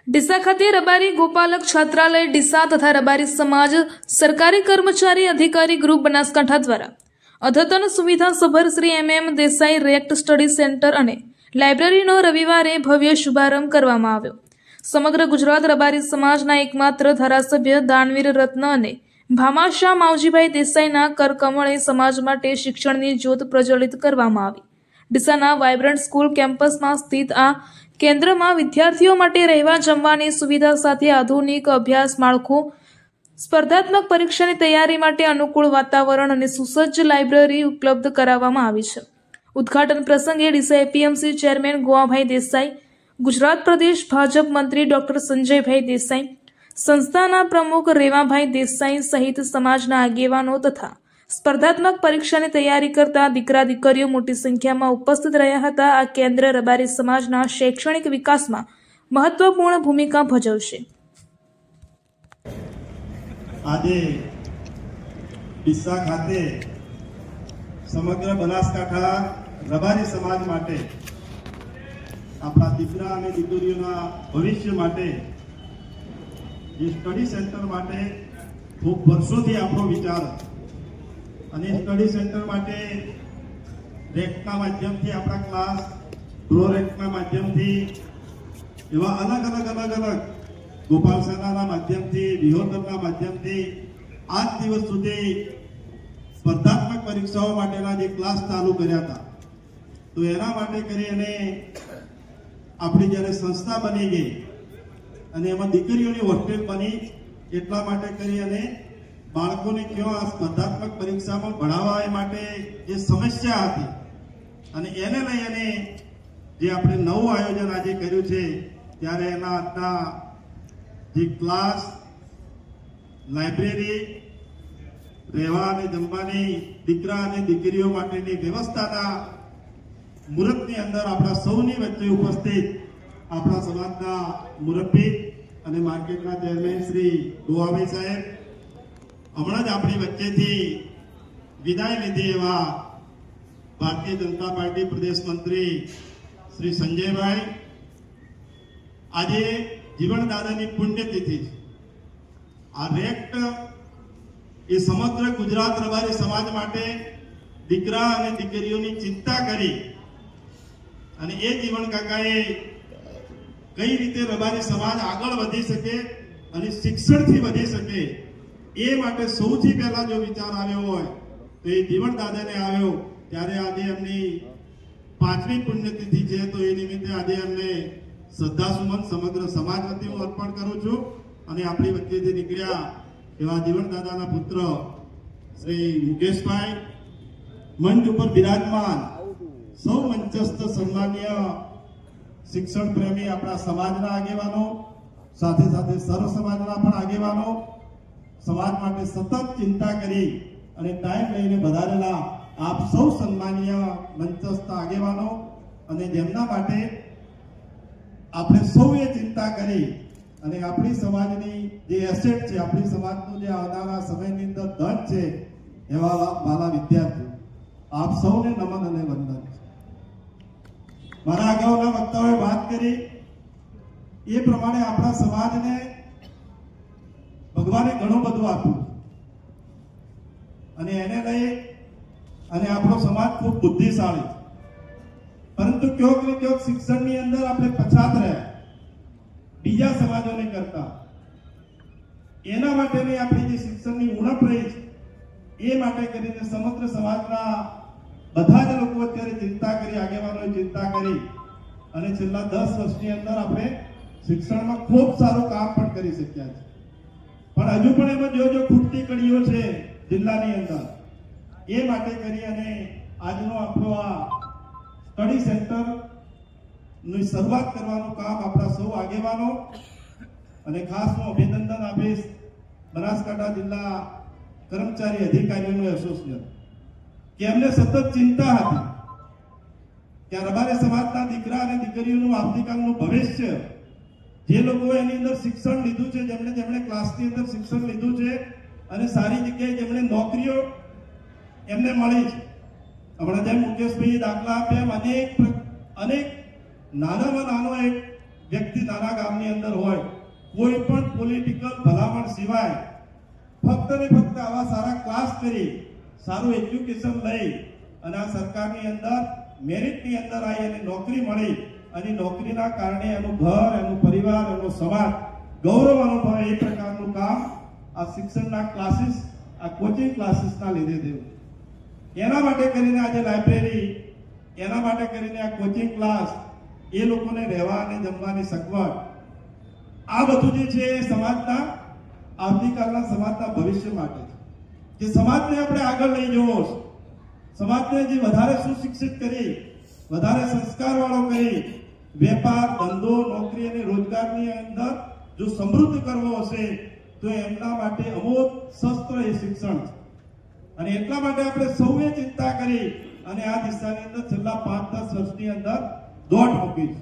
ડીસા ખાતે રબારી ગોપાલક છાત્રાલય ડીસા તથા રબારી સમાજ સરકારી કર્મચારી અધિકારી ગ્રુપ બનાસકાંઠા દ્વારા અદ્યતન સુવિધા સભર શ્રી MM દેસાઈ રેક્ટ સ્ટડી સેન્ટર અને લાઇબ્રેરીનો રવિવારે ભવ્ય શુભારંભ કરવામાં આવ્યો। સમગ્ર ગુજરાત રબારી સમાજના એકમાત્ર ધારાસભ્ય દાનવીર રત્ન અને ભામાશાહ માવજીભાઈ દેસાઈના કરકમળે સમાજ માટે શિક્ષણની જ્યોત પ્રજ્વલિત કરવામાં આવી। ડીસાના વાઇબ્રન્ટ સ્કૂલ કેમ્પસમાં સ્થિત આ કેન્દ્રમાં વિદ્યાર્થીઓ માટે રહેવા જમવાની સુવિધા સાથે આધુનિક અભ્યાસ માળખું, સ્પર્ધાત્મક પરીક્ષાની તૈયારી માટે અનુકૂળ વાતાવરણ અને સુસજ્જ લાઇબ્રેરી ઉપલબ્ધ કરાવવામાં આવી છે। ઉદ્ઘાટન પ્રસંગે ડીસા APMC ચેરમેન ગોવાભાઈ દેસાઈ, ગુજરાત પ્રદેશ ભાજપ મંત્રી ડોક્ટર સંજયભાઈ દેસાઈ, સંસ્થાના પ્રમુખ રેવાભાઈ દેસાઈ સહિત સમાજના આગેવાનો તથા સ્પર્ધાત્મક પરીક્ષાની તૈયારી કરતા દીકરા દીકરીઓ મોટી સંખ્યામાં ઉપસ્થિત રહ્યા હતા। આ કેન્દ્ર રબારી સમાજના શૈક્ષણિક વિકાસમાં મહત્વપૂર્ણ ભૂમિકા ભજવશે। આજે ડીસા ખાતે સમગ્ર બનાસકાંઠા રબારી સમાજ માટે આપણા દીકરા અને દીકરીઓના ભવિષ્ય માટે જે સ્ટડી સેન્ટર માટે ખૂબ વર્ષોથી આપણો વિચાર અને સ્ટડી સેન્ટર માટે રેકના માધ્યમથી આપણા ક્લાસ, ગ્રો રેકના માધ્યમથી એવા અલગ ગોપાલ સેનાના માધ્યમથી, વિહોતરના માધ્યમથી આજ દિવસ સુધી સ્પર્ધાત્મક પરીક્ષાઓ માટેના જે ક્લાસ ચાલુ કર્યા હતા, તો એના માટે કરી અને આપણી જ્યારે સંસ્થા બની ગઈ અને એમાં દીકરીઓની હોસ્ટેલ બની, એટલા માટે કરી અને બાળકોને કેવો આ સ્પર્ધાત્મક પરીક્ષામાં ભણાવવા એ માટે જે સમસ્યા હતી અને એને લઈ અને જે આપણે નવું આયોજન આજે કર્યું છે, ત્યારે એના આજના જે ક્લાસ, લાઇબ્રેરી, રહેવા અને જમવાની દીકરા અને દીકરીઓ માટેની વ્યવસ્થાના મુહૂર્તની અંદર આપણા સૌની વચ્ચે ઉપસ્થિત આપણા સમાજના મુરબ્બી અને માર્કેટના ચેરમેન શ્રી ગોવાભાઈ સાહેબ, હમણાં જ આપણી વચ્ચેથી વિદાય લીધી એવા ભારતીય જનતા પાર્ટી પ્રદેશ મંત્રી શ્રી સંજયભાઈ, આજે જીવણદાદાની પુણ્યતિથિ છે। આ રેક્ટ એ સમગ્ર ગુજરાત રબારી સમાજ માટે દીકરા અને દીકરીઓની ચિંતા કરી અને એ જીવણ કાકાએ કઈ રીતે રબારી સમાજ આગળ વધી શકે અને શિક્ષણથી વધી શકે એ માટે સૌથી પહેલા જો વિચાર આવ્યો હોય તો એ જીવણ દાદાને આવ્યો। ત્યારે આજે એમની 5મી પુણ્યતિથિ છે, તો એ નિમિત્તે આજે એમને શ્રદ્ધાસુમન સમગ્ર સમાજ વતી હું અર્પણ કરું છું। અને આપણી વચ્ચેથી નીકળ્યા એવા જીવણ દાદાના પુત્ર શ્રી મુકેશભાઈ, મંચ ઉપર બિરાજમાન સૌ મંચસ્થ સન્માનીય શિક્ષણ પ્રેમી આપણા સમાજના આગેવાનો, સાથે સાથે સર્વ સમાજના પણ આગેવાનો, સમાજ માટે સતત ચિંતા કરી અને ટાઈમ લઈને વધારેલા આપ સૌ સન્માનીય મંચસ્થ આગેવાનો અને જેમના માટે આપણે સૌએ ચિંતા કરી અને આપણી સમાજની જે એસેટ છે, આપણી સમાજનું જે આવનારા સમયની અંદર ધન છે, એવા વાલા વિદ્યાર્થીઓ, આપ સૌને નમન અને વંદન। મારા અગાઉના વક્તાઓએ વાત કરી એ પ્રમાણે આપણા સમાજને ભગવાને ઘણું બધું આપ્યું અને એને લઈ અને આપણો સમાજ ખૂબ બુદ્ધિશાળી, પરંતુ ક્યાંક ને ક્યાંક શિક્ષણની અંદર આપણે પછાત રહ્યા બીજા સમાજોને કરતા। એના માટેની આપણી જે શિક્ષણની ઉણપ રહી છે, એ માટે કરીને સમગ્ર સમાજના બધા જ લોકો અત્યારે ચિંતા કરી, આગેવાનોએ ચિંતા કરી અને છેલ્લા 10 વર્ષની અંદર આપણે શિક્ષણમાં ખૂબ સારું કામ પણ કરી શક્યા છે। પણ હજુ પણ એમાં જો ખૂટતી કડીઓ છે જિલ્લાની અંદર, એ માટે કરી અને આજનો આપણો આ સ્ટડી સેન્ટર ની શરૂઆત કરવાનું કામ આપણા સૌ આગેવાનો અને ખાસ હું અભિનંદન આપીશ બનાસકાંઠા જિલ્લા કર્મચારી અધિકારીઓનું એસોસિએશન કે એમને સતત ચિંતા હતી કે રબારી સમાજના દીકરા અને દીકરીઓનું આવતીકાલનું ભવિષ્ય, જે લોકો એની અંદર શિક્ષણ લીધું છે, જેમણે ક્લાસની અંદર શિક્ષણ લીધું છે અને સારી જગ્યાએ જેમણે નોકરીઓ એમને મળી છે, હમણાં જેમ મુકેશભાઈએ દાખલા આપ્યા, એમ અનેક નાનામાં નાનો એક વ્યક્તિ નાના ગામની અંદર હોય, કોઈ પણ પોલિટિકલ ભલામણ સિવાય ફક્ત ને ફક્ત આવા સારા ક્લાસ કરી, સારું એજ્યુકેશન લઈ અને આ સરકારની અંદર મેરિટની અંદર આવી અને નોકરી મળી અને નોકરીના કારણે એનું ઘર, એનું પરિવાર, એનો સમાજ ગૌરવ અનુભવે એ પ્રકારનું કામ આ શિક્ષણના ક્લાસીસ, આ કોચિંગ ક્લાસીસના લીધે થયું. એના માટે કરીને આજે લાઇબ્રેરી, એના માટે કરીને આ કોચિંગ ક્લાસ, એ લોકોને રહેવા અને જમવાની સગવડ, આ બધું જે છે એ સમાજના આવતીકાલના સમાજના ભવિષ્ય માટે છે. જે સમાજને આપણે આગળ લઈ જવો છે, સમાજને જે વધારે સુશિક્ષિત કરી, વધારે સંસ્કારવાળો કરી, વેપાર, ધંધો, નોકરી અને રોજગારની અંદર જો સમૃદ્ધ કરવો હશે તો એમના માટે અમોઘ શસ્ત્ર એ શિક્ષણ છે. અને એટલા માટે આપણે સૌએ ચિંતા કરી અને આ દિશાની અંદર છેલ્લા 5-10 વર્ષની અંદર દોટ મૂકી છે.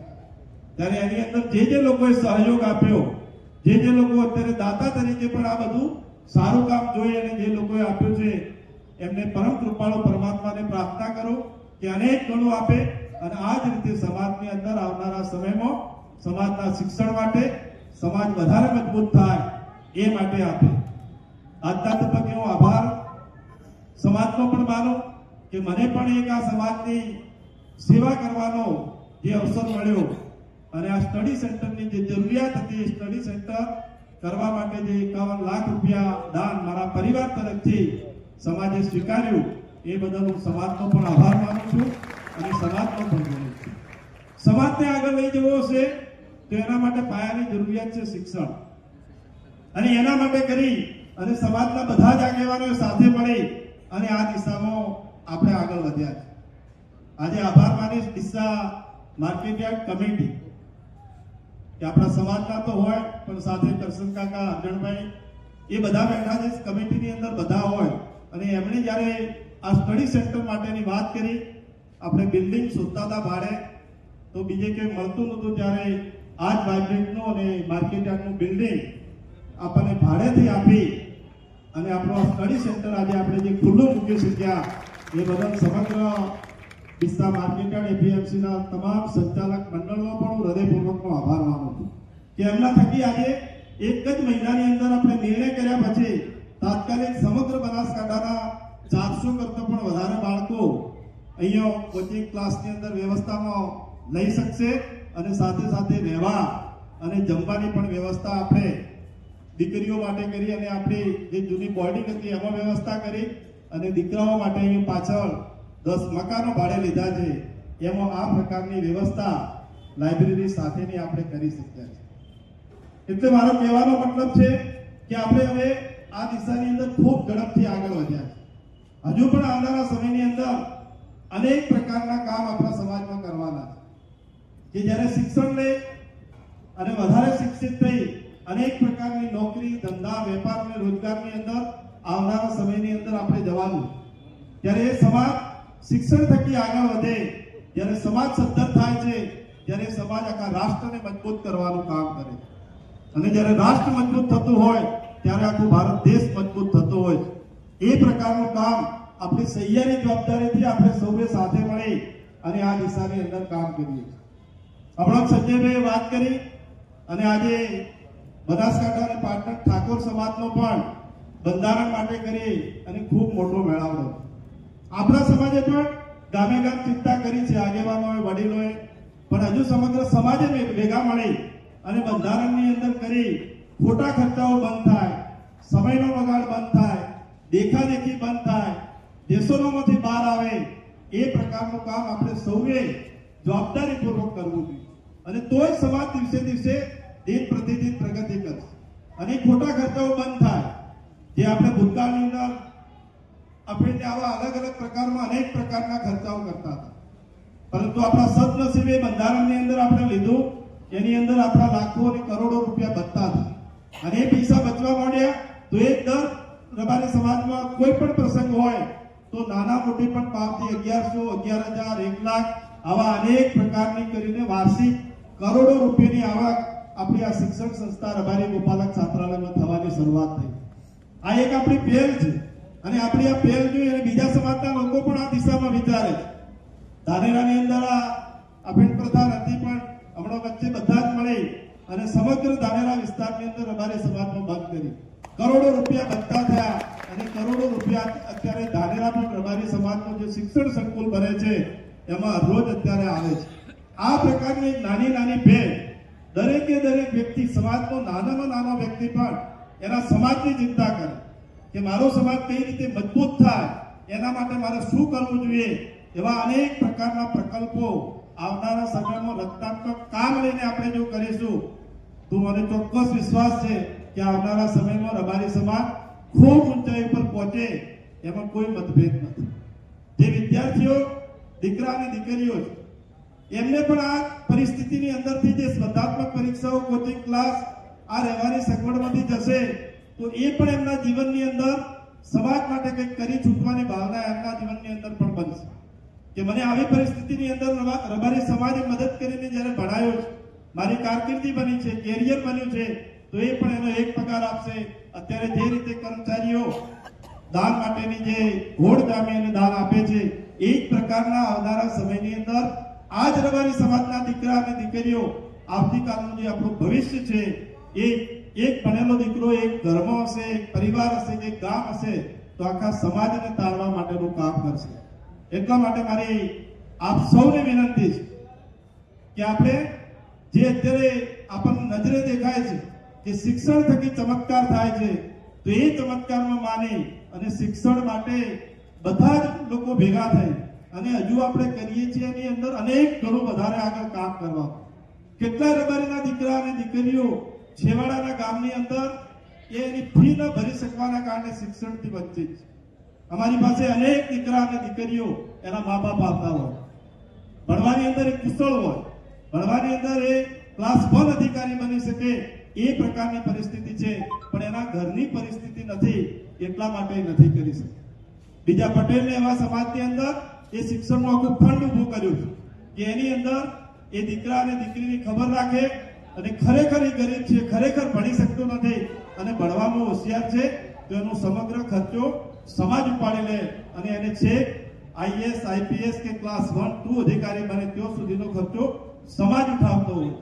ત્યારે એની અંદર જે લોકોએ સહયોગ આપ્યો, જે લોકો અત્યારે દાતા તરીકે પણ આ બધું સારું કામ જોઈ અને જે લોકોએ આપ્યું છે, એમને પરમ કૃપાળુ પરમાત્માને પ્રાર્થના કરો કે અનેક ગણું આપે અને આ જ રીતે સમાજની અંદર આવનારા સમયમાં સમાજના શિક્ષણ માટે સમાજ વધારે મજબૂત થાય એ માટે આપે. આજના તબક્કે હું આભાર સમાજનો પણ માનું કે મને પણ એક આ સમાજની સેવા કરવાનો જે અવસર મળ્યો અને આ સ્ટડી સેન્ટરની જે જરૂરિયાત હતી, સ્ટડી સેન્ટર કરવા માટે જે 51 લાખ રૂપિયા દાન મારા પરિવાર તરફથી સમાજે સ્વીકાર્યું, એ બદલ હું સમાજનો પણ આભાર માનું છું અને સમાજનો પણ માનું છું. સમાજને આગળ લઈ જવો છે તો એના માટે પાયાની જરૂરિયાત છે શિક્ષણ. અને એના માટે કરી અને સમાજના બધા જ આગેવાનો સાથે મળી અને આ દિશામાં આપણે આગળ વધ્યા છે. આજે આભાર માનીશ ડીસા માર્કેટયાર્ડ કમિટી કે આપણા સમાજના તો હોય પણ સાથે કરશન કાકા, અર્જણભાઈ એ બધા બેઠા છે કમિટીની અંદર, બધા હોય અને એમણે જ્યારે આ સ્ટડી સેન્ટર માટેની વાત કરી, આપણે બિલ્ડિંગ શોધતા હતા ભાડે, તો બીજે કંઈ મળતું નહોતું, ત્યારે આ જ વાઇબ્રન્ટનું અને માર્કેટયાર્ડનું બિલ્ડિંગ આપણને ભાડેથી આપી અને આપણો આ સ્ટડી સેન્ટર આજે આપણે જે ખુલ્લું મૂકી શક્યા એ બદલ સમગ્ર ડીસા માર્કેટયાર્ડ એપીએમસીના તમામ સંચાલક મંડળનો પણ હું હૃદયપૂર્વકનો આભાર માનું છું કે એમના થકી આજે એક જ મહિનાની અંદર આપણે નિર્ણય કર્યા પછી તાત્કાલિક સમગ્ર બનાસકાંઠાના 400 કરતા પણ વધારે બાળકો અહીંયા કોચિંગ ક્લાસની અંદર વ્યવસ્થામાં લઈ શકશે અને સાથે સાથે રહેવા અને જમવાની પણ વ્યવસ્થા આપણે દીકરીઓ માટે કરી અને આપણી જે જૂની બોર્ડિંગ હતી એમાં વ્યવસ્થા કરી અને દીકરાઓ માટે અહીં પાછળ 10 મકાનો ભાડે લીધા છે, એમાં આ પ્રકારની વ્યવસ્થા લાઇબ્રેરી સાથેની આપણે કરી શક્યા છે. એટલે મારો કહેવાનો મતલબ છે કે આપણે હવે આ દિશાની અંદર ખૂબ ઝડપથી આગળ વધ્યા છે. હજુ પણ આવનારા સમયની અંદર અનેક પ્રકારના કામ આપણા સમાજમાં કરવાના છે કે જ્યારે શિક્ષણ લે અને વધારે શિક્ષિત થઈ અનેક પ્રકારની નોકરી, ધંધા, વેપાર અને રોજગારની અંદર આવનારા સમયની અંદર આપણે જવાનું, ત્યારે એ સમાજ શિક્ષણ થકી આગળ વધે, જ્યારે સમાજ સદ્ધર થાય છે, જ્યારે સમાજ આખા રાષ્ટ્રને મજબૂત કરવાનું કામ કરે અને જ્યારે રાષ્ટ્ર મજબૂત થતું હોય ત્યારે આખું ભારત દેશ મજબૂત થતો હોય. એ પ્રકારનું કામ આપણી સહિયારી જવાબદારીથી આપણે સૌએ સાથે મળી અને આ દિશાની અંદર કામ કરીએ. હમણાં સંજયભાઈએ વાત કરી અને આજે બનાસકાંઠા અને પાટણ ઠાકોર સમાજનો પણ બંધારણ માટે કરી અને ખૂબ મોટો મેળાવડો. આપણા સમાજે પણ ગામે ગામ ચિંતા કરી છે, આગેવાનોએ, વડીલોએ, પણ હજુ સમગ્ર સમાજે ભેગા મળી અને બંધારણની અંદર કરી ખોટા ખર્ચાઓ બંધ થાય, સમયનો બગાડ બંધ થાય, દેખાદેખી બંધ થાય, દેશોમાંથી બહાર આવે, એ પ્રકારનું કામ આપણે સૌએ જવાબદારીપૂર્વક કરવું જોઈએ અને તોય સમાજ દિવસે દિવસે દિન પ્રતિદિન પ્રગતિ કરશે અને ખોટા ખર્ચાઓ બંધ થાય. જે આપણે ભૂતકાળની અંદર આપણે આવા અલગ અલગ પ્રકારમાં અનેક પ્રકારના ખર્ચાઓ કરતા હતા, પરંતુ આપણા સદનસીબે બંધારણની અંદર આપણે લીધું, એની અંદર આપણા લાખો અને કરોડો રૂપિયા બચતા હતા અને એ પૈસા બચવા માંડ્યા તો એક દર રબારી સમાજમાં કોઈ પણ પ્રસંગ હોય તો નાના મોટી પણ પાવતી 1100, 11,000, 1 લાખ આવા અનેક પ્રકારની કરીને વાર્ષિક કરોડો રૂપિયાની આવક આપણી આ શિક્ષણ સંસ્થા રબારી ગોપાલક છાત્રાલયમાં થવાની શરૂઆત થઈ. આ એક આપણી પહેલ છે અને આપણી આ પહેલ જોઈ અને બીજા સમાજના લોકો પણ આ દિશામાં વિચારે છે. ધાનેરાની અંદર આ અભિન પ્રધાન હતી પણ હમણાં વચ્ચે બધા જ મળી અને સમગ્ર ધાનેરા વિસ્તારની અંદર રબારી સમાજમાં બંધ કરી કરોડો રૂપિયા બનતા થયા અને કરોડો રૂપિયા અત્યારે ધાનેરા પણ રબારી સમાજનું જે શિક્ષણ સંકુલ બને છે એમાં રોજ અત્યારે આવે છે. આ પ્રકારની નાની નાની ભેટ દરેકે દરેક વ્યક્તિ, સમાજનો નાનામાં નાનો વ્યક્તિ પણ એના સમાજની ચિંતા કરે કે મારો સમાજ કઈ રીતે મજબૂત થાય, એના માટે મારે શું કરવું જોઈએ. એવા અનેક પ્રકારના પ્રકલ્પો આવનારા સમયમાં રચનાત્મક કામ લઈને આપણે જો કરીશું તો મને ચોક્કસ વિશ્વાસ છે કે આવનારા સમયમાં રબારી સમાજ ખૂબ ઊંચાઈ પર પહોંચે, એમાં કોઈ મતભેદ નથી. જે વિદ્યાર્થીઓ, દીકરા અને દીકરીઓ છે, એમને પણ આ પરિસ્થિતિની અંદરથી જે સ્પર્ધાત્મક પરીક્ષાઓ, કોચિંગ ક્લાસ, આ રહેવાની સગવડમાંથી જશે તો એ પણ એમના જીવનની અંદર સમાજ માટે કંઈક કરી છૂટવાની ભાવના એમના જીવનની અંદર પણ બનશે કે મને આવી પરિસ્થિતિની અંદર રબારી સમાજે મદદ કરીને જ્યારે ભણાયો છે, મારી કારકિર્દી બની છે, કેરિયર બન્યું છે, તો એ પણ એનો એક પગાર આપશે. અત્યારે જે રીતે કર્મચારીઓ દાન માટેની જે ઘોડ જામી અને દાન આપે છે, એ જ પ્રકારના આવનારા સમયની અંદર આ જ રબારી સમાજના દીકરા અને દીકરીઓ આવતીકાલનું જે આપણું ભવિષ્ય છે, એ એક ભણેલો દીકરો એક ઘરમાં હશે, એક પરિવાર હશે, એક ગામ હશે તો આખા સમાજને તારવા માટેનું કામ કરશે. એટલા માટે મારી આપ સૌને વિનંતી છે કે આપણે જે અત્યારે આપણને નજરે દેખાય છે કે શિક્ષણ થકી ચમત્કાર થાય છે, તો એ ચમત્કારમાં માની અને શિક્ષણ માટે બધા જ લોકો ભેગા થઈ અને હજુ આપણે કરીએ છીએ એની અંદર અનેક ઘણું વધારે આગળ કામ કરવા. કેટલા રબારીના દીકરા અને દીકરીઓ છેવાડાના ગામની અંદર એની ફી ન ભરી શકવાના કારણે શિક્ષણથી વંચિત છે. અમારી પાસે અનેક દીકરા અને દીકરીઓ એના મા બાપ આવતા હોય, ભણવાની અંદર એ કુશળ હોય, ભણવાની અંદર એ ક્લાસ 1 અધિકારી બની શકે એ પ્રકારની પરિસ્થિતિ છે, પણ એના ઘરની પરિસ્થિતિ નથી, એટલા માટે નથી કરી શકે. બીજા પટેલને એવા સમાજની અંદર એ શિક્ષણનું આખું ફંડ ઊભું કર્યું છે કે એની અંદર એ દીકરા અને દીકરીની ખબર રાખે અને ખરેખર એ ગરીબ છે, ખરેખર ભણી શકતો નથી અને ભણવામાં હોશિયાર છે, તો એનો સમગ્ર ખર્ચો સમાજ ઉપાડી લે અને એને છે IAS, IPS કે ક્લાસ 1, 2 અધિકારી બને ત્યાં સુધીનો ખર્ચો સમાજ ઉઠાવતો હોય.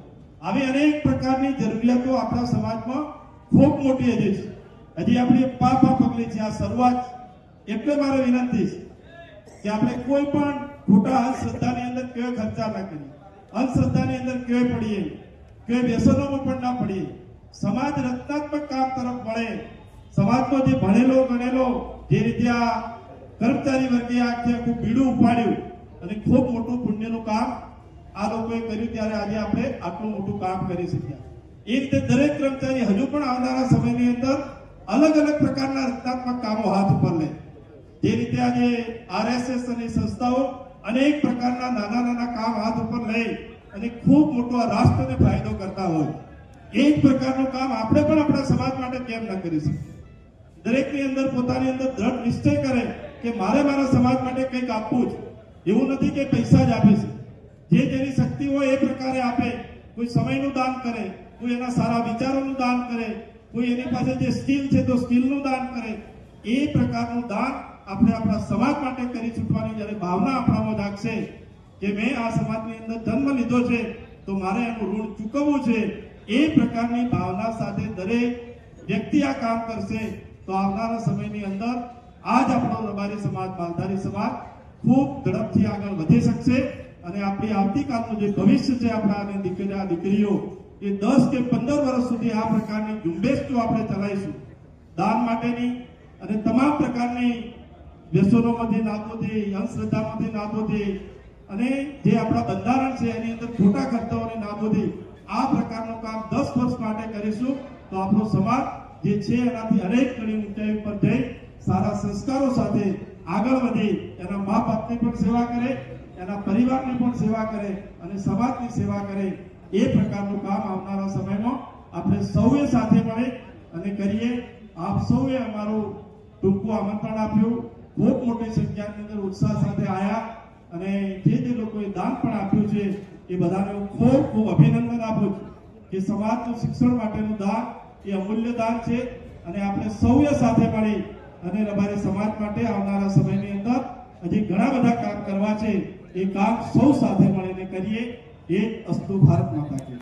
આવી અનેક પ્રકારની જરૂરિયાતો આપણા સમાજમાં ખૂબ મોટી હજી છે. હજી આપણી પાપા પગલી છે, આ શરૂઆત. એટલે મારે વિનંતી છે કે આપણે કોઈ પણ ખોટા અંધશ્રદ્ધાની અંદર કેવા ખર્ચા ના કરીએ, અંધશ્રદ્ધાની અંદર કેવા પડીએ, કે વ્યસનોમાં પણ ના પડીએ. સમાજ રચનાત્મક કામ તરફ વળે. સમાજનો જે ભણેલો ગણેલો જે રીતે આ કર્મચારી વર્ગે આખું બીડું ઉપાડ્યું અને ખૂબ મોટું પુણ્યનું કામ આ લોકોએ કર્યું, ત્યારે આજે આપણે આટલું મોટું કામ કરી શક્યા. એ રીતે દરેક કર્મચારી હજુ પણ આવનારા સમયની અંદર અલગ અલગ પ્રકારના રચનાત્મક કામો હાથ ઉપર લે. જે રીતે આજે RSS અને સંસ્થાઓ અનેક પ્રકારના નાના નાના કામ હાથ ઉપર લઈ અને ખૂબ મોટો આ રાષ્ટ્રને ફાયદો કરતા હોય, એ જ પ્રકારનું કામ આપણે પણ આપણા સમાજ માટે કેમ ન કરી શકીએ. દરેકની અંદર પોતાની અંદર દ્રઢ નિશ્ચય કરે કે મારે મારા સમાજ માટે કંઈક આપવું છે. એવું નથી કે પૈસા જ આપે છે, જે જેની શક્તિ હોય એ પ્રકારે આપે. કોઈ સમયનું દાન કરે, કોઈ એના સારા વિચારોનું દાન કરે, કોઈ એની પાસે જે સ્કિલ છે તો સ્કિલનું દાન કરે. એ પ્રકારનું દાન આપણે આપણા સમાજ માટે કરી છૂટવાની જ્યારે ભાવના આપણામાં જાગશે કે મેં આ સમાજની અંદર જન્મ લીધો છે તો મારે એનું ઋણ ચૂકવવું છે, એ પ્રકારની ભાવના સાથે દરેક વ્યક્તિ આ કામ કરશે તો આવનારા સમયની અંદર આજ આપણો રબારી સમાજ, માલધારી સમાજ ખૂબ ઝડપથી આગળ વધી શકશે અને આપણી આવતીકાલનું જે ભવિષ્ય છે આપણા દીકરીઓ એ 10 કે 15 વર્ષ સુધી આ પ્રકારની ઝુંબેશ જો આપણે ચલાવીશું દાન માટેની અને તમામ પ્રકારની વ્યસનોમાંથી નાબૂદી, અંધશ્રદ્ધામાંથી નાબૂદી અને જે આપણા બંધારણ છે એની અંદર ખોટા ખર્ચાઓની નાબૂદી, આ પ્રકારનું કામ 10 વર્ષ માટે કરીશું તો આપણો સમાજ જે છે એનાથી અનેક ઘણી ઊંચાઈ ઉપર જઈ સારા સંસ્કારો સાથે આગળ વધી એના મા બાપની પણ સેવા કરે, એના પરિવારની પણ સેવા કરે અને સમાજની સેવા કરે. એ પ્રકારનું કામ આવનારા સમયમાં આપણે સૌએ સાથે મળી અને કરીએ. આપ સૌએ અમારું ટૂંકું આમંત્રણ આપ્યું, ખૂબ મોટી સંખ્યાની અંદર ઉત્સાહ સાથે આવ્યા અને જે લોકોએ દાન પણ આપ્યું છે એ બધાને હું ખૂબ ખૂબ અભિનંદન આપું છું કે સમાજનું શિક્ષણ માટેનું દાન એ અમૂલ્ય દાન છે અને આપણે સૌએ સાથે મળી અને રબારી સમાજ માટે આવનારા સમયની અંદર હજી ઘણા બધા કામ કરવા છે. એ કામ સૌ સાથે મળીને કરીએ. એ અસ્તુ ભારત માતા કી.